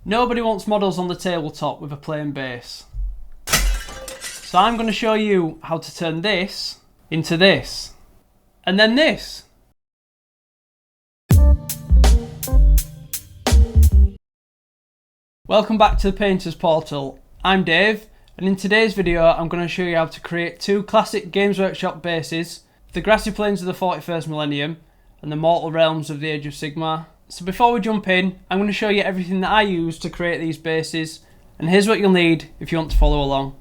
Nobody wants models on the tabletop with a plain base. So I'm going to show you how to turn this into this. And then this. Welcome back to the Painter's Portal. I'm Dave, and in today's video I'm going to show you how to create two classic Games Workshop bases, the grassy plains of the 41st millennium and the mortal realms of the Age of Sigmar. So before we jump in, I'm going to show you everything that I use to create these bases, and here's what you'll need if you want to follow along.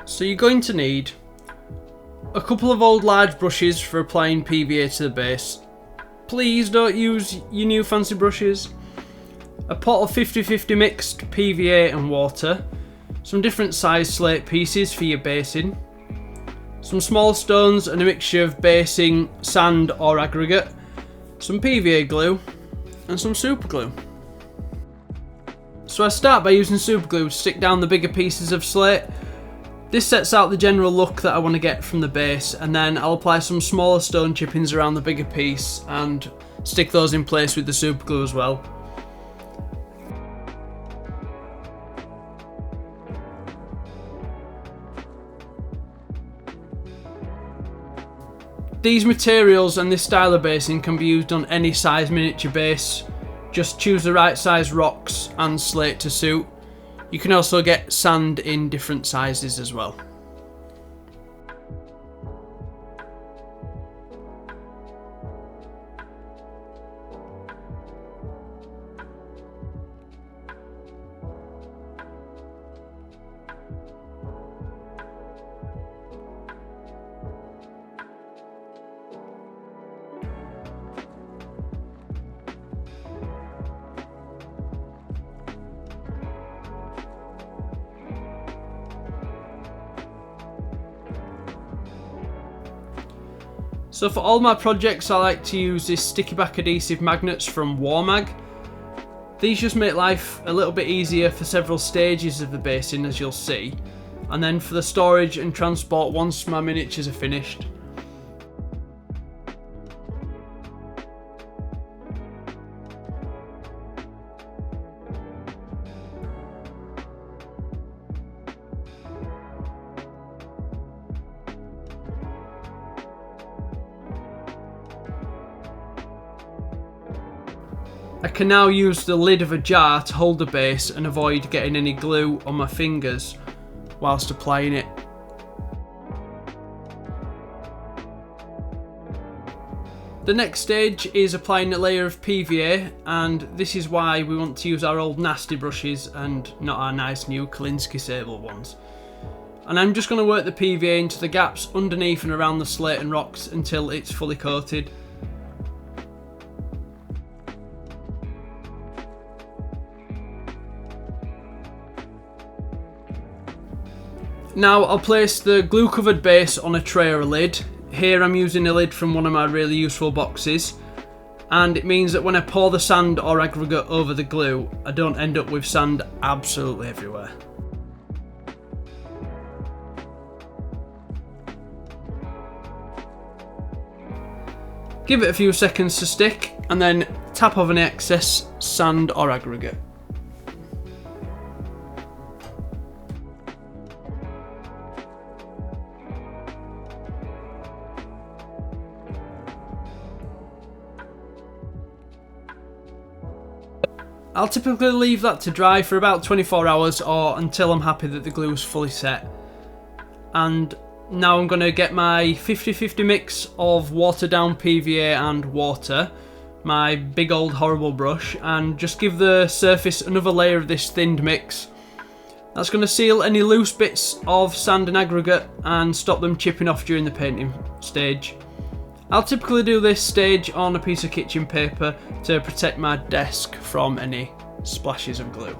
So you're going to need a couple of old large brushes for applying PVA to the base. Please don't use your new fancy brushes. A pot of 50-50 mixed PVA and water. Some different size slate pieces for your basing. Some small stones and a mixture of basing, sand or aggregate. Some PVA glue and some super glue. So I start by using super glue to stick down the bigger pieces of slate. This sets out the general look that I want to get from the base, and then I'll apply some smaller stone chippings around the bigger piece and stick those in place with the super glue as well. These materials and this style of basing can be used on any size miniature base. Just choose the right size rocks and slate to suit. You can also get sand in different sizes as well. So for all my projects I like to use this sticky back adhesive magnets from Warhammer. These just make life a little bit easier for several stages of the basing, as you'll see, and then for the storage and transport once my miniatures are finished. I can now use the lid of a jar to hold the base and avoid getting any glue on my fingers whilst applying it. The next stage is applying a layer of PVA, and this is why we want to use our old nasty brushes and not our nice new Kolinsky Sable ones. And I'm just going to work the PVA into the gaps underneath and around the slate and rocks until it's fully coated. Now I'll place the glue covered base on a tray or a lid. Here I'm using a lid from one of my really useful boxes, and it means that when I pour the sand or aggregate over the glue, I don't end up with sand absolutely everywhere. Give it a few seconds to stick and then tap off any excess sand or aggregate. I'll typically leave that to dry for about 24 hours or until I'm happy that the glue is fully set. And now I'm going to get my 50-50 mix of watered down PVA and water, my big old horrible brush, and just give the surface another layer of this thinned mix. That's going to seal any loose bits of sand and aggregate and stop them chipping off during the painting stage. I'll typically do this stage on a piece of kitchen paper to protect my desk from any splashes of glue.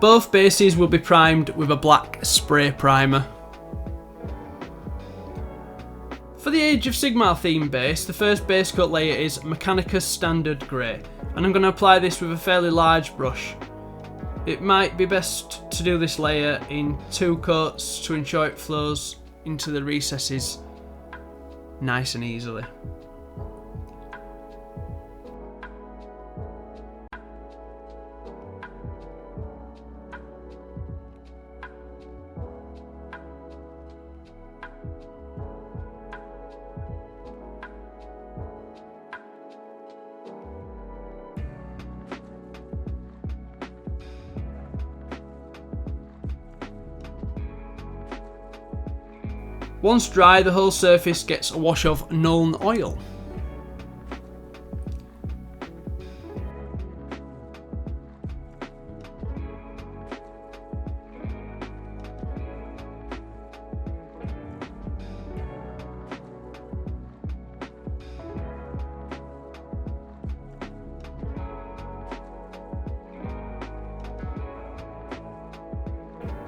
Both bases will be primed with a black spray primer. For the Age of Sigmar theme base, the first base coat layer is Mechanicus Standard Grey, and I'm going to apply this with a fairly large brush. It might be best to do this layer in 2 coats to ensure it flows into the recesses nice and easily. Once dry, the whole surface gets a wash of Nuln oil.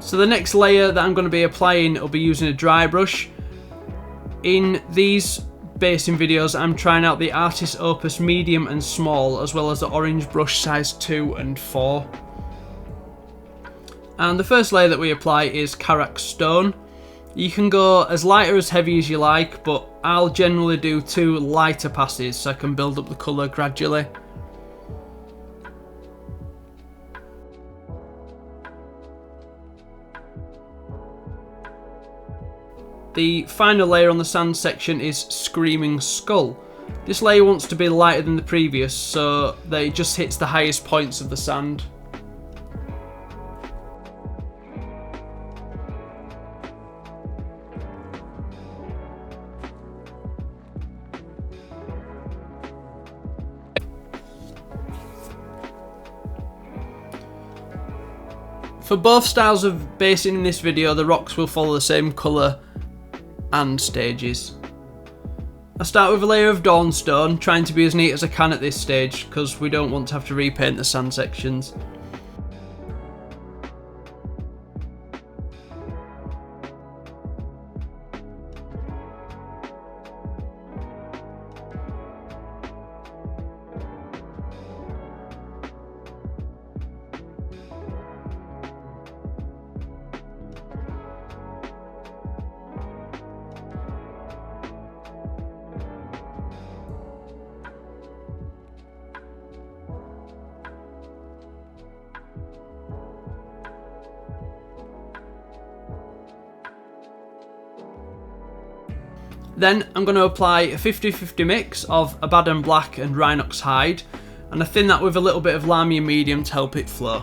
So the next layer that I'm going to be applying, I'll be using a dry brush. In these basing videos, I'm trying out the Artist Opus medium and small, as well as the orange brush size 2 and 4. And the first layer that we apply is Karak Stone. You can go as light or as heavy as you like, but I'll generally do 2 lighter passes so I can build up the colour gradually. The final layer on the sand section is Screaming Skull. This layer wants to be lighter than the previous so that it just hits the highest points of the sand. For both styles of basing in this video, the rocks will follow the same colour and stages. I start with a layer of Dawnstone, trying to be as neat as I can at this stage because we don't want to have to repaint the sand sections. Then I'm going to apply a 50-50 mix of Abaddon Black and Rhinox Hide, and I thin that with a little bit of Lamia Medium to help it flow.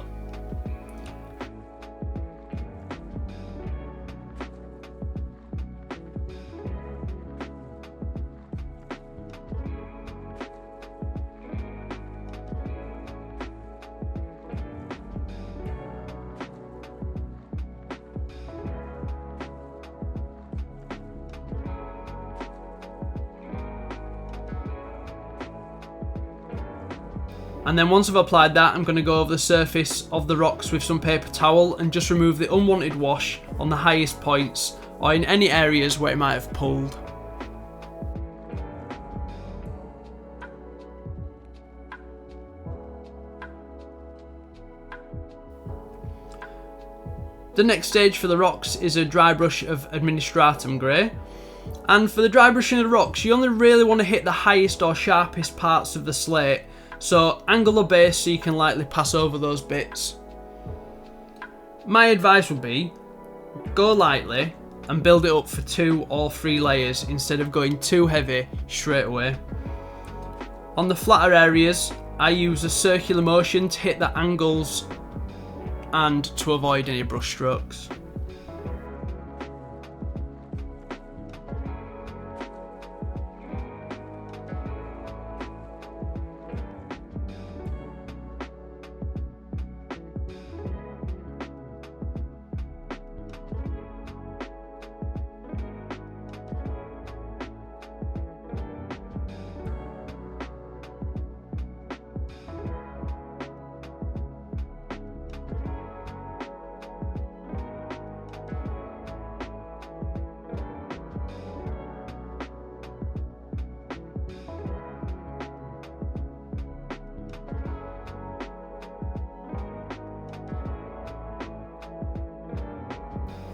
And then once I've applied that, I'm going to go over the surface of the rocks with some paper towel and just remove the unwanted wash on the highest points or in any areas where it might have pulled. The next stage for the rocks is a dry brush of Administratum Grey. And for the dry brushing of the rocks, you only really want to hit the highest or sharpest parts of the slate. So angle the base so you can lightly pass over those bits. My advice would be, go lightly and build it up for 2 or 3 layers instead of going too heavy straight away. On the flatter areas, I use a circular motion to hit the angles and to avoid any brush strokes.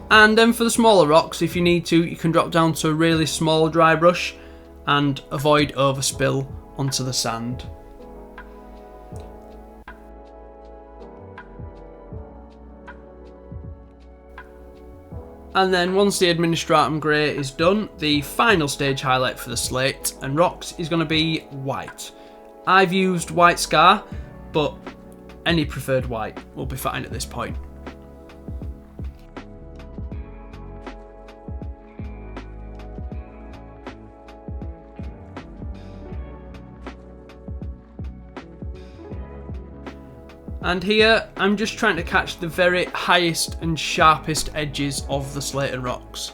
And then for the smaller rocks, if you need to, you can drop down to a really small dry brush and avoid overspill onto the sand. And then once the administratum grey is done, the final stage highlight for the slate and rocks is going to be white. I've used white scar, but any preferred white will be fine at this point. And here, I'm just trying to catch the very highest and sharpest edges of the slate and rocks.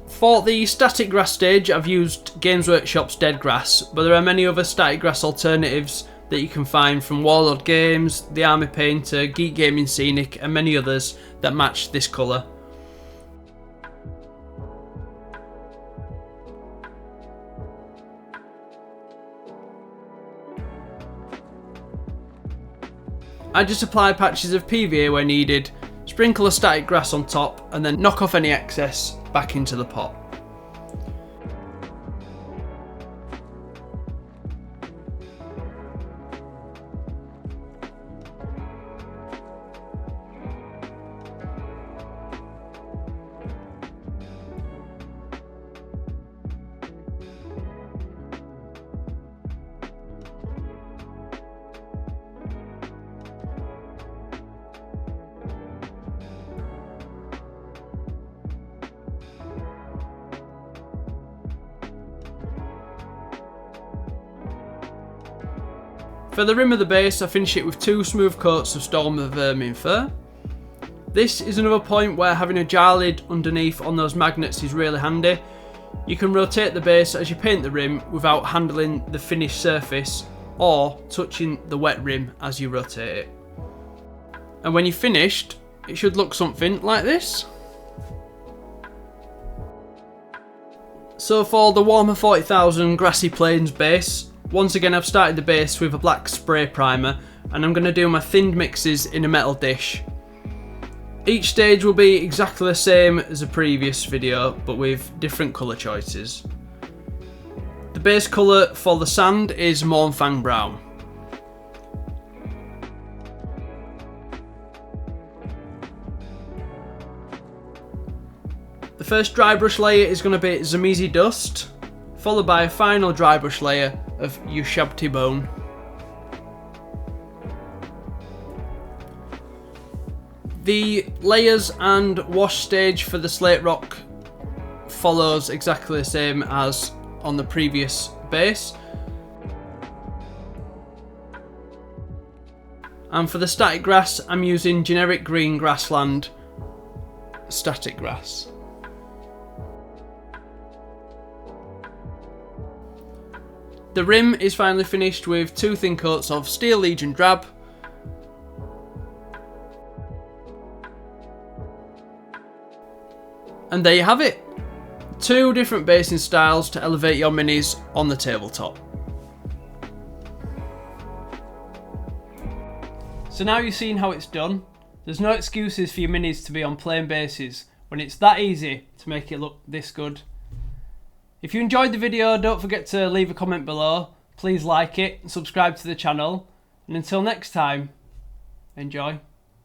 For the static grass stage, I've used Games Workshop's Dead Grass, but there are many other static grass alternatives that you can find from Warlord Games, The Army Painter, Geek Gaming Scenic, and many others that match this colour. I just apply patches of PVA where needed, sprinkle a static grass on top, and then knock off any excess back into the pot. For the rim of the base, I finish it with 2 smooth coats of Storm of Vermin fur. This is another point where having a jar lid underneath on those magnets is really handy. You can rotate the base as you paint the rim without handling the finished surface or touching the wet rim as you rotate it. And when you're finished, it should look something like this. So for the Warhammer 40,000 Grassy Plains base, once again I've started the base with a black spray primer and I'm going to do my thinned mixes in a metal dish. Each stage will be exactly the same as the previous video but with different colour choices. The base colour for the sand is Mornfang Brown. The first dry brush layer is going to be Zamizi Dust, followed by a final dry brush layer of Ushabti Bone. The layers and wash stage for the slate rock follows exactly the same as on the previous base. And for the static grass, I'm using generic green grassland static grass. The rim is finally finished with 2 thin coats of Steel Legion Drab. And there you have it. 2 different basing styles to elevate your minis on the tabletop. So now you've seen how it's done. There's no excuses for your minis to be on plain bases when it's that easy to make it look this good. If you enjoyed the video, don't forget to leave a comment below. Please like it and subscribe to the channel. And until next time, enjoy.